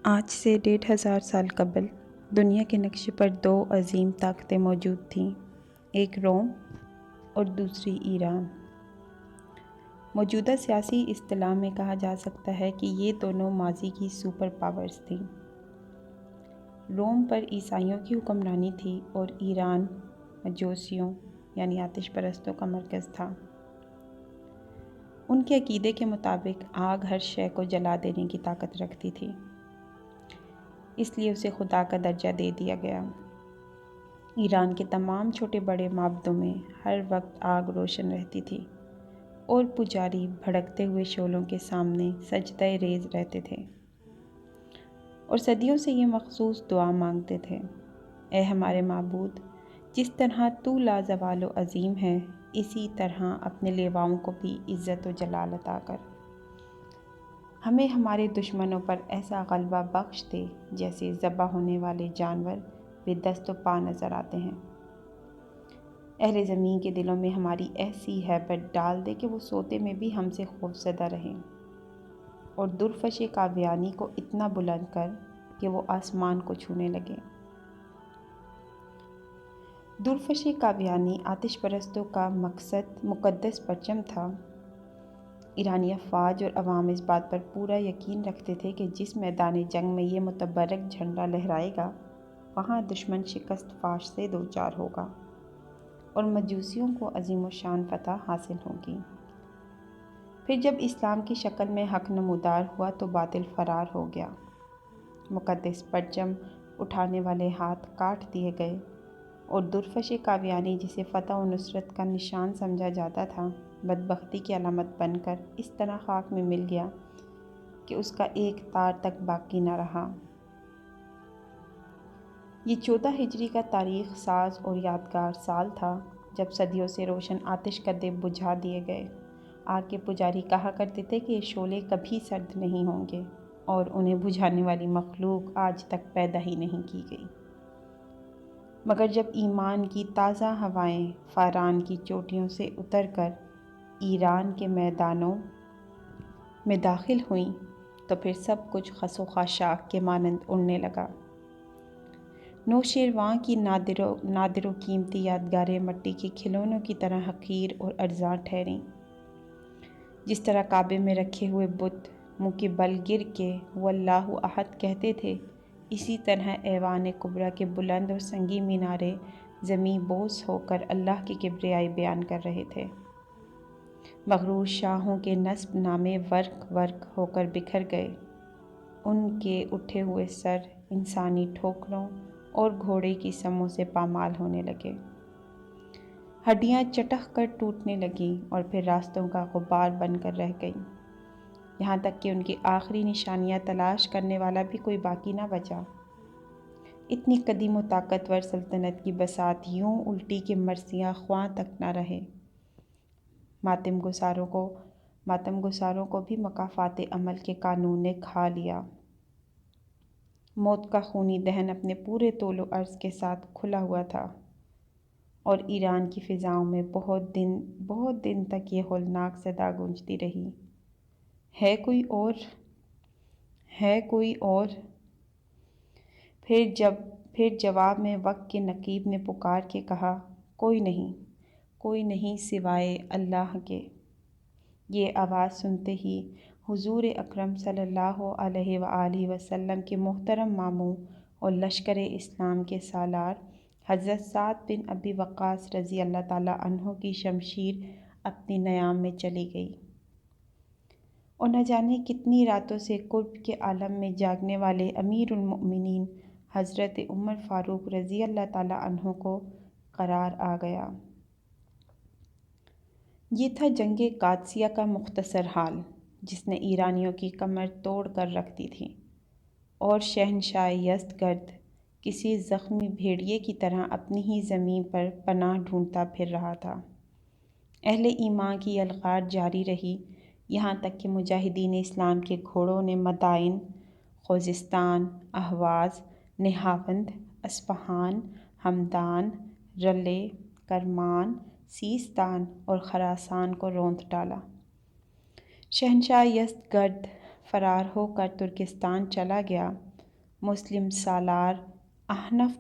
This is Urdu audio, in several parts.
آج سے 1500 سال قبل دنیا کے نقشے پر دو عظیم طاقتیں موجود تھیں، ایک روم اور دوسری ایران۔ موجودہ سیاسی اصطلاح میں کہا جا سکتا ہے کہ یہ دونوں ماضی کی سپر پاورز تھیں۔ روم پر عیسائیوں کی حکمرانی تھی اور ایران مجوسیوں یعنی آتش پرستوں کا مرکز تھا۔ ان کے عقیدے کے مطابق آگ ہر شے کو جلا دینے کی طاقت رکھتی تھی، اس لیے اسے خدا کا درجہ دے دیا گیا۔ ایران کے تمام چھوٹے بڑے معبدوں میں ہر وقت آگ روشن رہتی تھی اور پجاری بھڑکتے ہوئے شعلوں کے سامنے سجدہ ریز رہتے تھے اور صدیوں سے یہ مخصوص دعا مانگتے تھے: اے ہمارے معبود، جس طرح تو لازوال و عظیم ہے، اسی طرح اپنے لیواؤں کو بھی عزت و جلال عطا کر۔ ہمیں ہمارے دشمنوں پر ایسا غلبہ بخش دے جیسے ذبح ہونے والے جانور بے دست و پا نظر آتے ہیں۔ اہل زمین کے دلوں میں ہماری ایسی ہیبت ڈال دے کہ وہ سوتے میں بھی ہم سے خوفزدہ رہیں، اور درفش کاویانی کو اتنا بلند کر کہ وہ آسمان کو چھونے لگے۔ درفش کاویانی آتش پرستوں کا مقصد مقدس پرچم تھا۔ ایرانی افواج اور عوام اس بات پر پورا یقین رکھتے تھے کہ جس میدان جنگ میں یہ متبرک جھنڈا لہرائے گا، وہاں دشمن شکست فاش سے دوچار ہوگا اور مجوسیوں کو عظیم الشان فتح حاصل ہوگی۔ پھر جب اسلام کی شکل میں حق نمودار ہوا تو باطل فرار ہو گیا، مقدس پرچم اٹھانے والے ہاتھ کاٹ دیے گئے، اور درفش کاویانی جسے فتح و نصرت کا نشان سمجھا جاتا تھا، بدبختی کی علامت بن کر اس طرح خاک میں مل گیا کہ اس کا ایک تار تک باقی نہ رہا۔ یہ 14 ہجری کا تاریخ ساز اور یادگار سال تھا جب صدیوں سے روشن آتش کدے بجھا دیے گئے۔ آگ کے پجاری کہا کرتے تھے کہ یہ شعلے کبھی سرد نہیں ہوں گے، اور انہیں بجھانے والی مخلوق آج تک پیدا ہی نہیں کی گئی۔ مگر جب ایمان کی تازہ ہوائیں فاران کی چوٹیوں سے اتر کر ایران کے میدانوں میں داخل ہوئیں تو پھر سب کچھ خس و خاشاک کے مانند اڑنے لگا۔ نوشیروان کی نادر و قیمتی یادگاریں مٹی کے کھلونوں کی طرح حقیر اور ارزاں ٹھہریں۔ جس طرح کعبے میں رکھے ہوئے بت منہ کے بل گر کے واللہ احد کہتے تھے، اسی طرح ایوان کبریٰ کے بلند اور سنگی مینارے زمیں بوس ہو کر اللہ کی کبریائی بیان کر رہے تھے۔ مغرور شاہوں کے نصب نامے ورق ورق ہو کر بکھر گئے، ان کے اٹھے ہوئے سر انسانی ٹھوکروں اور گھوڑے کی سموں سے پامال ہونے لگے۔ ہڈیاں چٹخ کر ٹوٹنے لگیں اور پھر راستوں کا غبار بن کر رہ گئیں، یہاں تک کہ ان کی آخری نشانیاں تلاش کرنے والا بھی کوئی باقی نہ بچا۔ اتنی قدیم و طاقتور سلطنت کی بساط یوں الٹی کہ مرثیہ خواں تک نہ رہے۔ ماتم گساروں کو بھی مکافات عمل کے قانون نے کھا لیا۔ موت کا خونی دہن اپنے پورے طول و عرض کے ساتھ کھلا ہوا تھا، اور ایران کی فضاؤں میں بہت دن تک یہ ہولناک صدا گونجتی رہی: ہے کوئی اور؟ ہے کوئی اور؟ پھر جواب میں وقت کے نقیب نے پکار کے کہا: کوئی نہیں سوائے اللہ کے۔ یہ آواز سنتے ہی حضور اکرم صلی اللہ علیہ وآلہ وسلم کے محترم ماموں اور لشکر اسلام کے سالار حضرت سعد بن ابی وقاص رضی اللہ تعالیٰ عنہ کی شمشیر اپنی نیام میں چلی گئی، اور نہ جانے کتنی راتوں سے قرب کے عالم میں جاگنے والے امیر المؤمنین حضرت عمر فاروق رضی اللہ تعالیٰ عنہ کو قرار آ گیا۔ یہ تھا جنگ قادسیہ کا مختصر حال، جس نے ایرانیوں کی کمر توڑ کر رکھ دی تھی، اور شہنشاہ یزدگرد کسی زخمی بھیڑیے کی طرح اپنی ہی زمین پر پناہ ڈھونڈتا پھر رہا تھا۔ اہل ایمان کی یلغار جاری رہی، یہاں تک کہ مجاہدین اسلام کے گھوڑوں نے مدائن خوزستان، اہواز، نہاوند، اصفہان، ہمدان، رلے، کرمان، سیستان اور خراسان کو روندھ ڈالا۔ شہنشاہ یزدگرد فرار ہو کر ترکستان چلا گیا، مسلم سالار احنف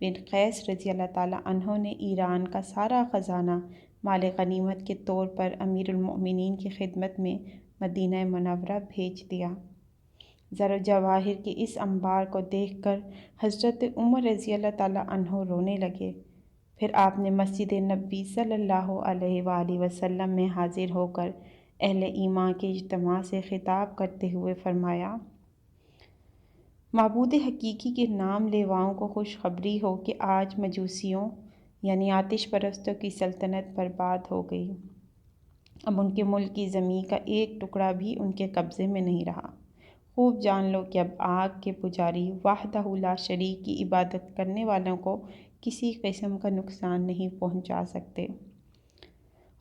بن قیس رضی اللہ تعالیٰ عنہ نے ایران کا سارا خزانہ مال غنیمت کے طور پر امیر المؤمنین کی خدمت میں مدینہ منورہ بھیج دیا۔ زر و جواہر کے اس انبار کو دیکھ کر حضرت عمر رضی اللہ تعالیٰ عنہ رونے لگے۔ پھر آپ نے مسجد نبی صلی اللہ علیہ وآلہ وسلم میں حاضر ہو کر اہل ایمان کے اجتماع سے خطاب کرتے ہوئے فرمایا: معبود حقیقی کے نام لیواؤں کو خوشخبری ہو کہ آج مجوسیوں یعنی آتش پرستوں کی سلطنت برباد ہو گئی۔ اب ان کے ملک کی زمین کا ایک ٹکڑا بھی ان کے قبضے میں نہیں رہا۔ خوب جان لو کہ اب آگ کے پجاری وحدہ لا شریک کی عبادت کرنے والوں کو کسی قسم کا نقصان نہیں پہنچا سکتے۔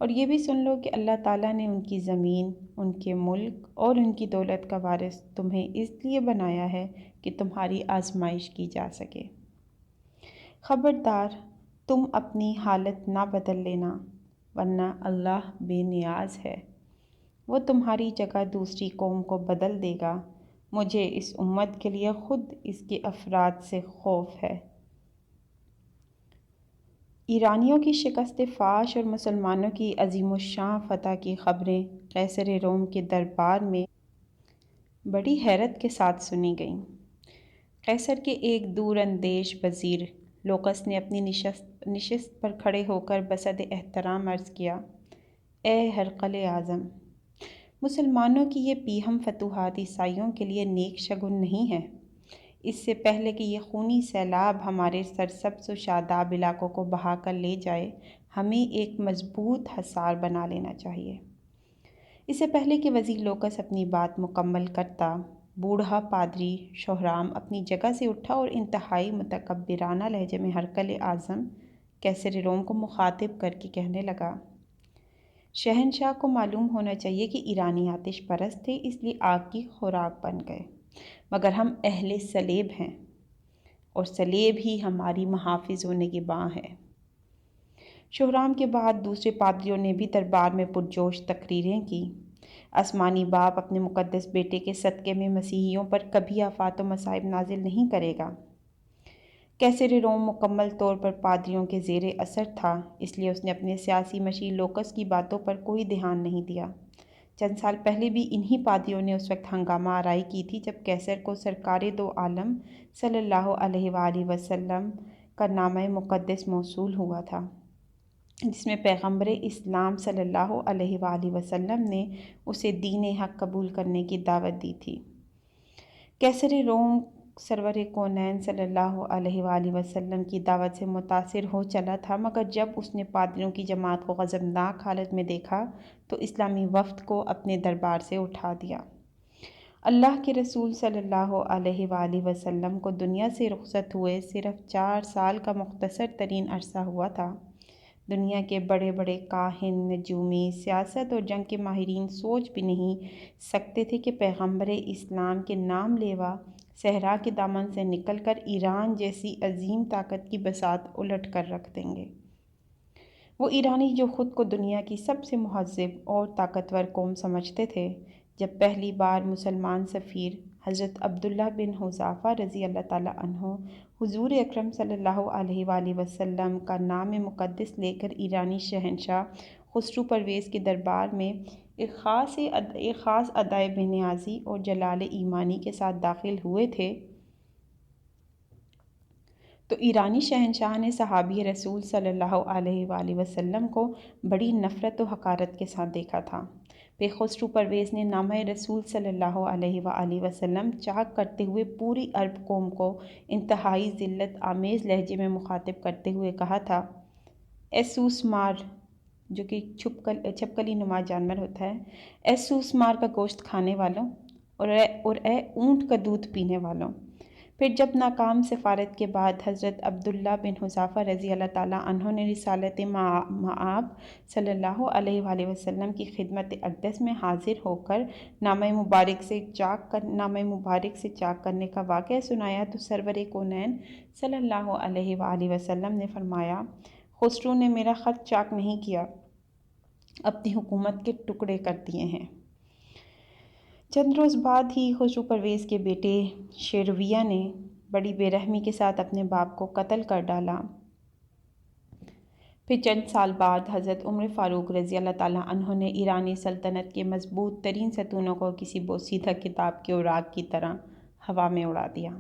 اور یہ بھی سن لو کہ اللہ تعالیٰ نے ان کی زمین، ان کے ملک اور ان کی دولت کا وارث تمہیں اس لیے بنایا ہے کہ تمہاری آزمائش کی جا سکے۔ خبردار تم اپنی حالت نہ بدل لینا، ورنہ اللہ بے نیاز ہے، وہ تمہاری جگہ دوسری قوم کو بدل دے گا۔ مجھے اس امت کے لیے خود اس کے افراد سے خوف ہے۔ ایرانیوں کی شکست فاش اور مسلمانوں کی عظیم الشان فتح کی خبریں قیصر روم کے دربار میں بڑی حیرت کے ساتھ سنی گئیں۔ قیصر کے ایک دور اندیش وزیر لوکس نے اپنی نشست پر کھڑے ہو کر بسد احترام عرض کیا: اے ہرقل اعظم، مسلمانوں کی یہ پیہم فتوحات عیسائیوں کے لیے نیک شگن نہیں ہے۔ اس سے پہلے کہ یہ خونی سیلاب ہمارے سرسبز و شاداب علاقوں کو بہا کر لے جائے، ہمیں ایک مضبوط حصار بنا لینا چاہیے۔ اس سے پہلے کہ وزیر لوکس اپنی بات مکمل کرتا، بوڑھا پادری شہرام اپنی جگہ سے اٹھا اور انتہائی متکبرانہ لہجے میں ہرقل اعظم قیصر روم کو مخاطب کر کے کہنے لگا: شہنشاہ کو معلوم ہونا چاہیے کہ ایرانی آتش پرست تھے، اس لیے آگ کی خوراک بن گئے، مگر ہم اہل سلیب ہیں اور سلیب ہی ہماری محافظ و نگہباں ہے۔ شہرام کے بعد دوسرے پادریوں نے بھی دربار میں پرجوش تقریریں کی: آسمانی باپ اپنے مقدس بیٹے کے صدقے میں مسیحیوں پر کبھی آفات و مصائب نازل نہیں کرے گا۔ قیصر روم مکمل طور پر پادریوں کے زیر اثر تھا، اس لیے اس نے اپنے سیاسی مشیر لوکس کی باتوں پر کوئی دھیان نہیں دیا۔ چند سال پہلے بھی انہی پادریوں نے اس وقت ہنگامہ آرائی کی تھی جب قیصر کو سرکار دو عالم صلی اللہ علیہ وآلہ وسلم کا نامہ مقدس موصول ہوا تھا، جس میں پیغمبر اسلام صلی اللہ علیہ وآلہ وسلم نے اسے دین حق قبول کرنے کی دعوت دی تھی۔ قیصر روم سرور کونین صلی اللہ علیہ وآلہ وسلم کی دعوت سے متاثر ہو چلا تھا، مگر جب اس نے پادریوں کی جماعت کو غضبناک حالت میں دیکھا تو اسلامی وفد کو اپنے دربار سے اٹھا دیا۔ اللہ کے رسول صلی اللہ علیہ وآلہ وسلم کو دنیا سے رخصت ہوئے صرف 4 سال کا مختصر ترین عرصہ ہوا تھا۔ دنیا کے بڑے بڑے کاہن، نجومی، سیاست اور جنگ کے ماہرین سوچ بھی نہیں سکتے تھے کہ پیغمبر اسلام کے نام لیوا صحرا کے دامن سے نکل کر ایران جیسی عظیم طاقت کی بساط الٹ کر رکھ دیں گے۔ وہ ایرانی جو خود کو دنیا کی سب سے مہذب اور طاقتور قوم سمجھتے تھے، جب پہلی بار مسلمان سفیر حضرت عبداللہ بن حذافہ رضی اللہ تعالیٰ عنہ حضور اکرم صلی اللہ علیہ وآلہ وسلم کا نام مقدس لے کر ایرانی شہنشاہ خسرو پرویز کے دربار میں ایک خاص ادائے بے نیازی اور جلال ایمانی کے ساتھ داخل ہوئے تھے، تو ایرانی شہنشاہ نے صحابی رسول صلی اللہ علیہ وآلہ وسلم کو بڑی نفرت و حقارت کے ساتھ دیکھا تھا۔ پھر خسرو پرویز نے نامہ رسول صلی اللہ علیہ وآلہ وسلم چاک کرتے ہوئے پوری عرب قوم کو انتہائی ذلت آمیز لہجے میں مخاطب کرتے ہوئے کہا تھا: اے سوس مار، جو کہ چھپکلی نما جانور ہوتا ہے، اے سوس مار کا گوشت کھانے والوں اور اے اونٹ کا دودھ پینے والوں۔ پھر جب ناکام سفارت کے بعد حضرت عبداللہ بن حذافہ رضی اللہ تعالیٰ عنہ نے رسالت مآب صلی اللہ علیہ وآلہ وسلم کی خدمت اقدس میں حاضر ہو کر نامہ مبارک سے چاک کرنے کا واقعہ سنایا تو سرور کونین صلی اللہ علیہ وآلہ وسلم نے فرمایا: خسرو نے میرا خط چاک نہیں کیا، اپنی حکومت کے ٹکڑے کر دیے ہیں۔ چند روز بعد ہی خسرو پرویز کے بیٹے شیرویہ نے بڑی بے رحمی کے ساتھ اپنے باپ کو قتل کر ڈالا۔ پھر چند سال بعد حضرت عمر فاروق رضی اللہ تعالیٰ عنہ نے ایرانی سلطنت کے مضبوط ترین ستونوں کو کسی بوسیدہ کتاب کے اوراق کی طرح ہوا میں اڑا دیا۔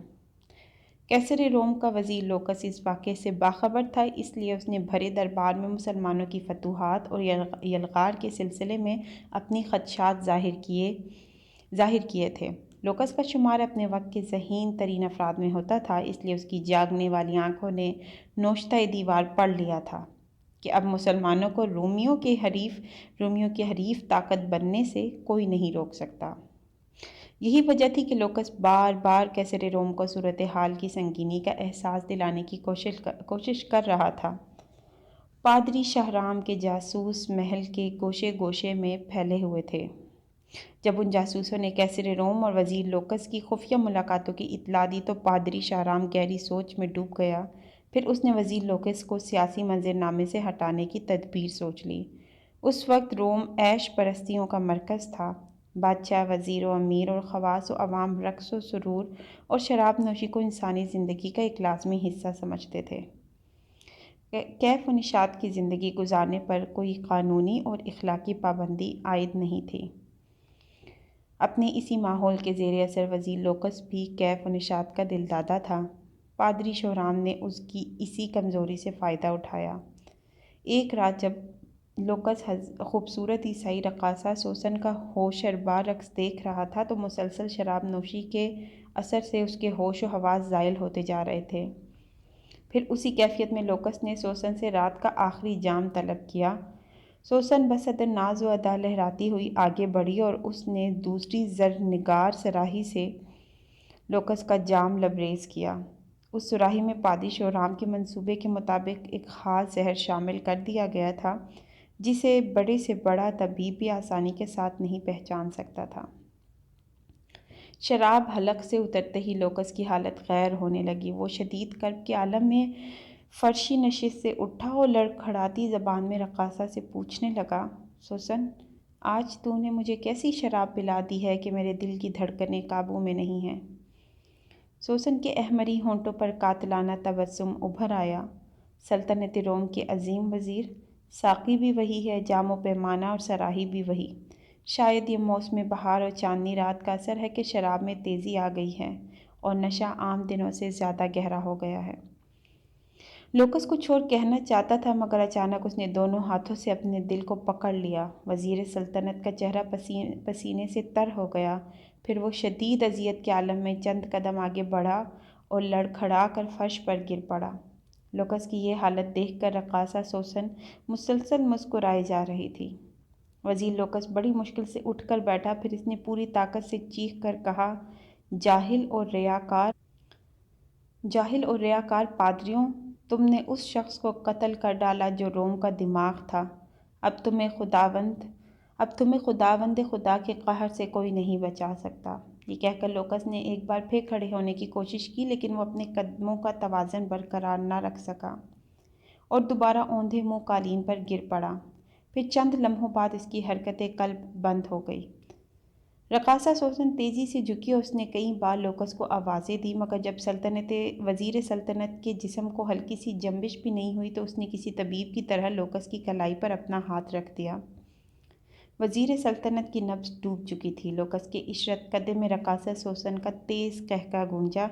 قیصر روم کا وزیر لوکس اس واقعے سے باخبر تھا، اس لیے اس نے بھرے دربار میں مسلمانوں کی فتوحات اور یلغار کے سلسلے میں اپنی خدشات ظاہر کیے تھے۔ لوکس کا شمار اپنے وقت کے ذہین ترین افراد میں ہوتا تھا، اس لیے اس کی جاگنے والی آنکھوں نے نوشتہ دیوار پڑھ لیا تھا کہ اب مسلمانوں کو رومیوں کے حریف طاقت بننے سے کوئی نہیں روک سکتا۔ یہی وجہ تھی کہ لوکس بار بار قیصر روم کو صورتحال کی سنگینی کا احساس دلانے کی کوشش کر رہا تھا۔ پادری شاہرام کے جاسوس محل کے گوشے گوشے میں پھیلے ہوئے تھے۔ جب ان جاسوسوں نے قیصر روم اور وزیر لوکس کی خفیہ ملاقاتوں کی اطلاع دی تو پادری شاہرام گہری سوچ میں ڈوب گیا۔ پھر اس نے وزیر لوکس کو سیاسی منظر نامے سے ہٹانے کی تدبیر سوچ لی۔ اس وقت روم عیش پرستیوں کا مرکز تھا۔ بادشاہ، وزیر و امیر اور خواص و عوام رقص و سرور اور شراب نوشی کو انسانی زندگی کا ایک لازمی حصہ سمجھتے تھے۔ کیف و نشاط کی زندگی گزارنے پر کوئی قانونی اور اخلاقی پابندی عائد نہیں تھی۔ اپنے اسی ماحول کے زیر اثر وزیر لوکس بھی کیف و نشاط کا دلدادہ تھا۔ پادری شاہرام نے اس کی اسی کمزوری سے فائدہ اٹھایا۔ ایک رات جب لوکس خوبصورت عیسائی رقاصہ سوسن کا ہوشربا رقص دیکھ رہا تھا تو مسلسل شراب نوشی کے اثر سے اس کے ہوش و حواس زائل ہوتے جا رہے تھے۔ پھر اسی کیفیت میں لوکس نے سوسن سے رات کا آخری جام طلب کیا۔ سوسن بصدر ناز و ادا لہراتی ہوئی آگے بڑھی اور اس نے دوسری زرنگار صراحی سے لوکس کا جام لبریز کیا۔ اس صراحی میں پادری شاہرام کے منصوبے کے مطابق ایک خاص زہر شامل کر دیا گیا تھا جسے بڑے سے بڑا طبیب بھی آسانی کے ساتھ نہیں پہچان سکتا تھا۔ شراب حلق سے اترتے ہی لوکس کی حالت غیر ہونے لگی۔ وہ شدید کرب کے عالم میں فرشی نشست سے اٹھا اور لڑکھڑاتی زبان میں رقاصہ سے پوچھنے لگا، سوسن، آج تو نے مجھے کیسی شراب پلا دی ہے کہ میرے دل کی دھڑکنیں قابو میں نہیں ہیں؟ سوسن کے احمری ہونٹوں پر قاتلانہ تبسم ابھر آیا۔ سلطنت روم کے عظیم وزیر، ساقی بھی وہی ہے، جام و پیمانہ اور صراحی بھی وہی۔ شاید یہ موسم بہار اور چاندنی رات کا اثر ہے کہ شراب میں تیزی آ گئی ہے اور نشہ عام دنوں سے زیادہ گہرا ہو گیا ہے۔ لوکس کچھ اور کہنا چاہتا تھا مگر اچانک اس نے دونوں ہاتھوں سے اپنے دل کو پکڑ لیا۔ وزیر سلطنت کا چہرہ پسینے سے تر ہو گیا۔ پھر وہ شدید اذیت کے عالم میں چند قدم آگے بڑھا اور لڑکھڑا کر فرش پر گر پڑا۔ لوکس کی یہ حالت دیکھ کر رقاصہ سوسن مسلسل مسکرائے جا رہی تھی۔ وزیر لوکس بڑی مشکل سے اٹھ کر بیٹھا، پھر اس نے پوری طاقت سے چیخ کر کہا، جاہل اور ریاکار پادریوں، تم نے اس شخص کو قتل کر ڈالا جو روم کا دماغ تھا۔ اب تمہیں خداوند خدا کے قہر سے کوئی نہیں بچا سکتا۔ یہ کہہ کر لوکس نے ایک بار پھر کھڑے ہونے کی کوشش کی لیکن وہ اپنے قدموں کا توازن برقرار نہ رکھ سکا اور دوبارہ اوندھے منہ قالین پر گر پڑا۔ پھر چند لمحوں بعد اس کی حرکت قلب بند ہو گئی۔ رقاصہ سوسن تیزی سے جھکی اور اس نے کئی بار لوکس کو آوازیں دی مگر جب وزیر سلطنت کے جسم کو ہلکی سی جنبش بھی نہیں ہوئی تو اس نے کسی طبیب کی طرح لوکس کی کلائی پر اپنا ہاتھ رکھ دیا۔ وزیر سلطنت کی نبض ڈوب چکی تھی۔ لوکس کے عشرت قد میں رقاصہ سوسن کا تیز قہقہ گونجا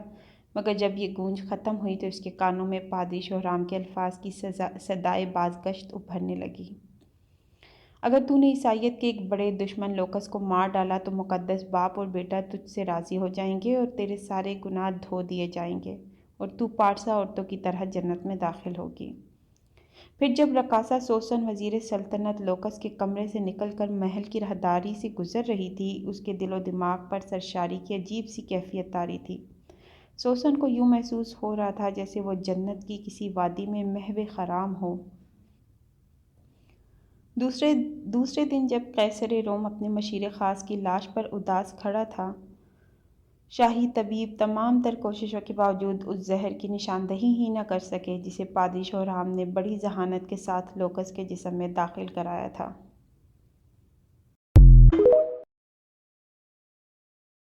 مگر جب یہ گونج ختم ہوئی تو اس کے کانوں میں پادری شاہرام کے الفاظ کی صدائے بازگشت ابھرنے لگی۔ اگر تو نے عیسائیت کے ایک بڑے دشمن لوکس کو مار ڈالا تو مقدس باپ اور بیٹا تجھ سے راضی ہو جائیں گے اور تیرے سارے گناہ دھو دیے جائیں گے اور تو پارسا عورتوں کی طرح جنت میں داخل ہوگی۔ پھر جب رقاصہ سوسن وزیر سلطنت لوکس کے کمرے سے نکل کر محل کی راہداری سے گزر رہی تھی، اس کے دل و دماغ پر سرشاری کی عجیب سی کیفیت طاری تھی۔ سوسن کو یوں محسوس ہو رہا تھا جیسے وہ جنت کی کسی وادی میں محو خرام ہو۔ دوسرے دن جب قیصر روم اپنے مشیر خاص کی لاش پر اداس کھڑا تھا، شاہی طبیب تمام تر کوششوں کے باوجود اس زہر کی نشاندہی ہی نہ کر سکے جسے پادری شاہرام نے بڑی ذہانت کے ساتھ لوکس کے جسم میں داخل کرایا تھا۔